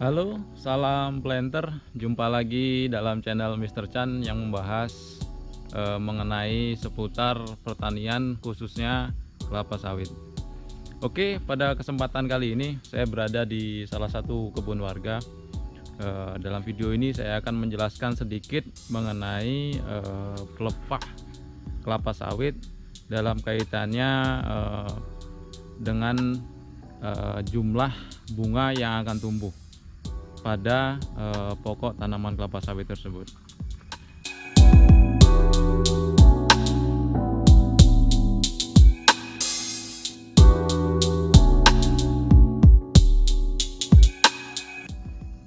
Halo, salam planter. Jumpa lagi dalam channel Mr. Chan yang membahas mengenai seputar pertanian, khususnya kelapa sawit. Oke, pada kesempatan kali ini saya berada di salah satu kebun warga. Dalam video ini saya akan menjelaskan sedikit mengenai pelepah kelapa sawit dalam kaitannya dengan jumlah bunga yang akan tumbuh pada pokok tanaman kelapa sawit tersebut.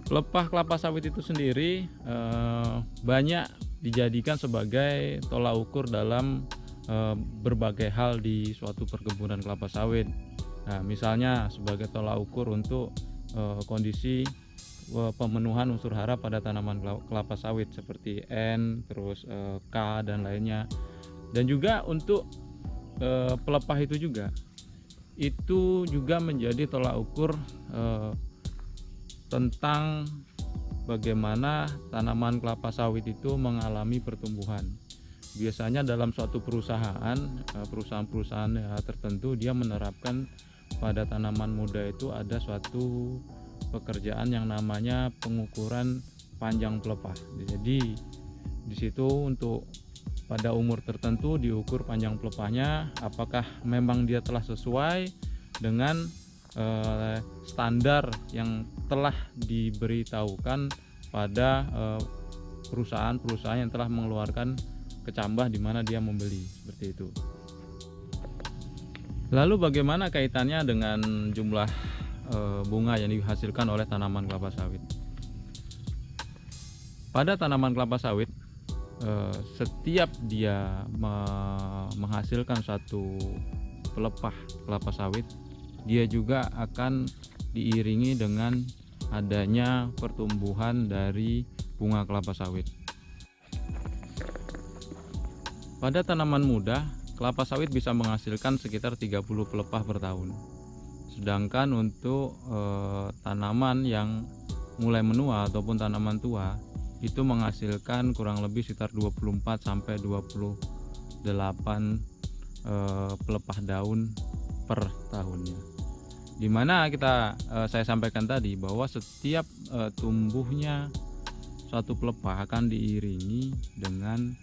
Pelepah kelapa sawit itu sendiri banyak dijadikan sebagai tolak ukur dalam berbagai hal di suatu perkebunan kelapa sawit. Nah, misalnya sebagai tolak ukur untuk kondisi pemenuhan unsur hara pada tanaman kelapa sawit seperti N, terus K dan lainnya. Dan juga untuk pelepah itu juga menjadi tolak ukur tentang bagaimana tanaman kelapa sawit itu mengalami pertumbuhan. Biasanya dalam suatu perusahaan tertentu dia menerapkan pada tanaman muda itu ada suatu pekerjaan yang namanya pengukuran panjang pelepah. Jadi di situ untuk pada umur tertentu diukur panjang pelepahnya, apakah memang dia telah sesuai dengan standar yang telah diberitahukan pada perusahaan-perusahaan yang telah mengeluarkan kecambah di mana dia membeli, seperti itu. Lalu bagaimana kaitannya dengan jumlah bunga yang dihasilkan oleh tanaman kelapa sawit? Pada tanaman kelapa sawit, setiap dia menghasilkan satu pelepah kelapa sawit, dia juga akan diiringi dengan adanya pertumbuhan dari bunga kelapa sawit. Pada tanaman muda, kelapa sawit bisa menghasilkan sekitar 30 pelepah per tahun. Sedangkan untuk tanaman yang mulai menua ataupun tanaman tua itu menghasilkan kurang lebih sekitar 24 sampai 28 pelepah daun per tahunnya. Dimana saya sampaikan tadi bahwa setiap tumbuhnya suatu pelepah akan diiringi dengan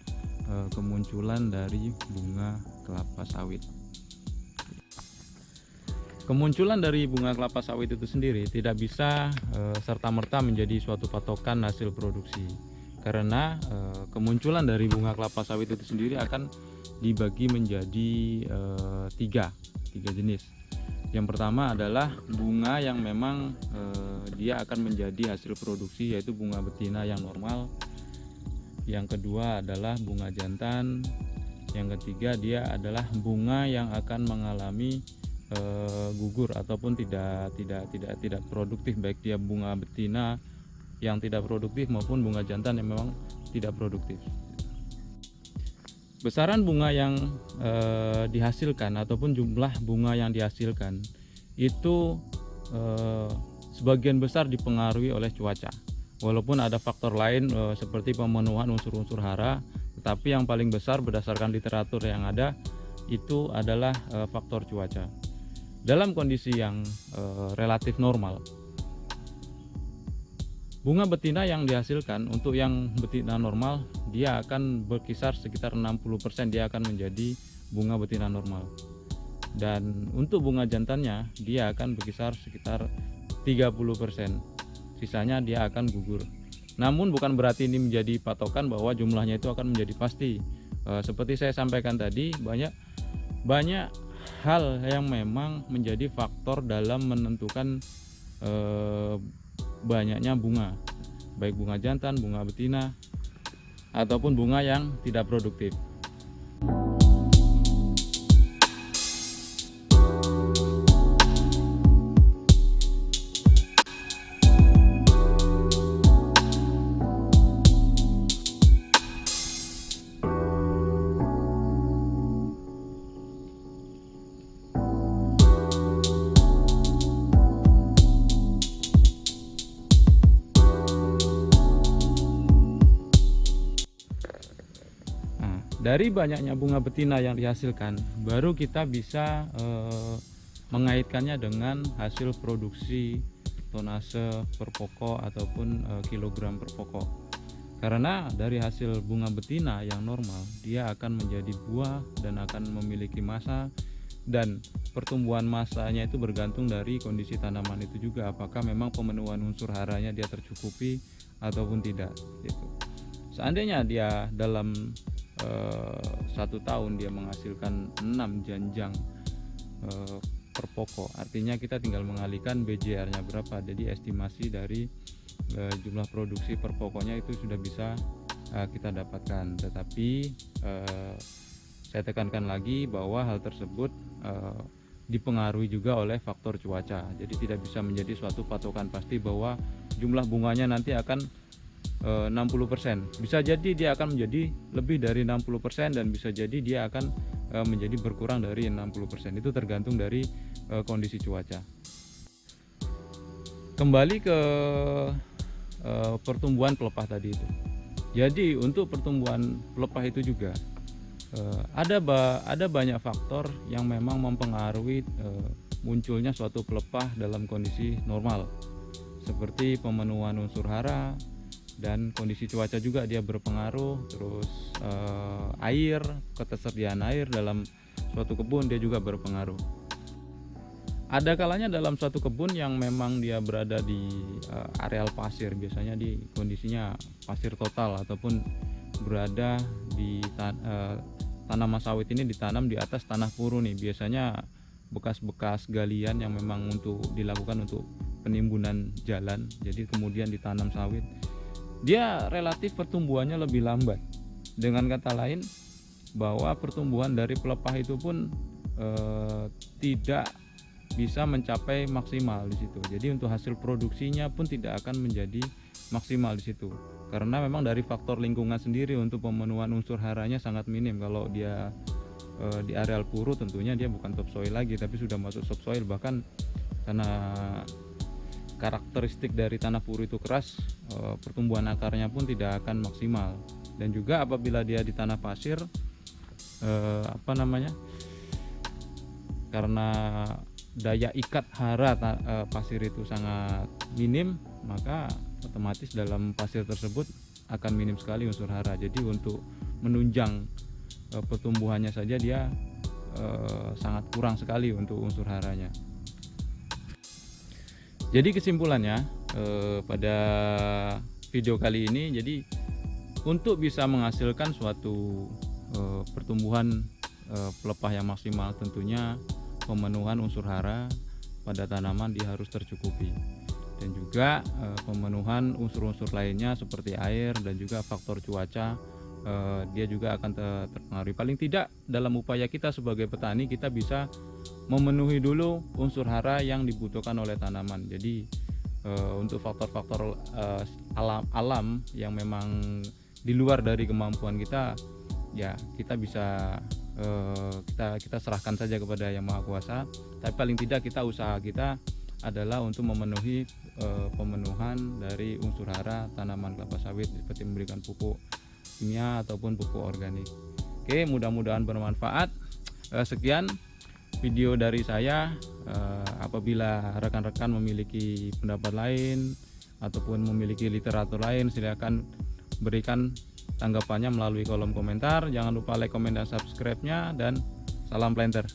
kemunculan dari bunga kelapa sawit. Kemunculan dari bunga kelapa sawit itu sendiri tidak bisa serta-merta menjadi suatu patokan hasil produksi, karena kemunculan dari bunga kelapa sawit itu sendiri akan dibagi menjadi tiga jenis. Yang pertama adalah bunga yang memang dia akan menjadi hasil produksi, yaitu bunga betina yang normal. Yang kedua adalah bunga jantan. Yang ketiga dia adalah bunga yang akan mengalami gugur ataupun tidak produktif, baik dia bunga betina yang tidak produktif maupun bunga jantan yang memang tidak produktif. Besaran bunga yang dihasilkan ataupun jumlah bunga yang dihasilkan itu sebagian besar dipengaruhi oleh cuaca. Walaupun ada faktor lain seperti pemenuhan unsur-unsur hara, tetapi yang paling besar berdasarkan literatur yang ada itu adalah faktor cuaca. Dalam kondisi yang relatif normal, bunga betina yang dihasilkan untuk yang betina normal dia akan berkisar sekitar 60%, dia akan menjadi bunga betina normal. Dan untuk bunga jantannya dia akan berkisar sekitar 30%. Sisanya dia akan gugur. Namun bukan berarti ini menjadi patokan bahwa jumlahnya itu akan menjadi pasti. Seperti saya sampaikan tadi, banyak hal yang memang menjadi faktor dalam menentukan banyaknya bunga, baik bunga jantan, bunga betina, ataupun bunga yang tidak produktif. Dari banyaknya bunga betina yang dihasilkan, baru kita bisa mengaitkannya dengan hasil produksi tonase per pokok ataupun kilogram per pokok. Karena dari hasil bunga betina yang normal, dia akan menjadi buah dan akan memiliki massa, dan pertumbuhan massanya itu bergantung dari kondisi tanaman itu juga, apakah memang pemenuhan unsur haranya dia tercukupi ataupun tidak gitu. Seandainya dia dalam 1 tahun dia menghasilkan 6 janjang per pokok, artinya kita tinggal mengalihkan BJR-nya berapa, jadi estimasi dari jumlah produksi per pokoknya itu sudah bisa kita dapatkan. Tetapi saya tekankan lagi bahwa hal tersebut dipengaruhi juga oleh faktor cuaca, jadi tidak bisa menjadi suatu patokan pasti bahwa jumlah bunganya nanti akan 60%. Bisa jadi dia akan menjadi lebih dari 60% dan bisa jadi dia akan menjadi berkurang dari 60%. Itu tergantung dari kondisi cuaca. Kembali ke pertumbuhan pelepah tadi itu. Jadi untuk pertumbuhan pelepah itu juga ada banyak faktor yang memang mempengaruhi munculnya suatu pelepah dalam kondisi normal, seperti pemenuhan unsur hara, dan kondisi cuaca juga dia berpengaruh. Terus air, ketersediaan air dalam suatu kebun dia juga berpengaruh. Ada kalanya dalam suatu kebun yang memang dia berada di areal pasir, biasanya di kondisinya pasir total, ataupun berada di tanaman sawit ini ditanam di atas tanah puru nih, biasanya bekas-bekas galian yang memang untuk dilakukan untuk penimbunan jalan, jadi kemudian ditanam sawit. Dia relatif pertumbuhannya lebih lambat. Dengan kata lain, bahwa pertumbuhan dari pelepah itu pun tidak bisa mencapai maksimal di situ. Jadi untuk hasil produksinya pun tidak akan menjadi maksimal di situ. Karena memang dari faktor lingkungan sendiri untuk pemenuhan unsur haranya sangat minim. Kalau dia di areal puru tentunya dia bukan topsoil lagi, tapi sudah masuk subsoil. Bahkan karena karakteristik dari tanah puru itu keras, pertumbuhan akarnya pun tidak akan maksimal. Dan juga apabila dia di tanah pasir, karena daya ikat hara pasir itu sangat minim, maka otomatis dalam pasir tersebut akan minim sekali unsur hara. Jadi untuk menunjang pertumbuhannya saja dia sangat kurang sekali untuk unsur haranya. Jadi kesimpulannya pada video kali ini, jadi untuk bisa menghasilkan suatu pertumbuhan pelepah yang maksimal, tentunya pemenuhan unsur hara pada tanaman dia harus tercukupi, dan juga pemenuhan unsur-unsur lainnya seperti air dan juga faktor cuaca dia juga akan terpengaruh. Paling tidak dalam upaya kita sebagai petani, kita bisa memenuhi dulu unsur hara yang dibutuhkan oleh tanaman. Jadi untuk faktor-faktor alam yang memang di luar dari kemampuan kita, ya kita bisa kita serahkan saja kepada Yang Maha Kuasa. Tapi paling tidak usaha kita adalah untuk memenuhi pemenuhan dari unsur hara tanaman kelapa sawit, seperti memberikan pupuk kimia ataupun pupuk organik. Oke, mudah-mudahan bermanfaat. Sekian video dari saya. Apabila rekan-rekan memiliki pendapat lain ataupun memiliki literatur lain, silakan berikan tanggapannya melalui kolom komentar. Jangan lupa like, komen, dan subscribe-nya, dan salam planter.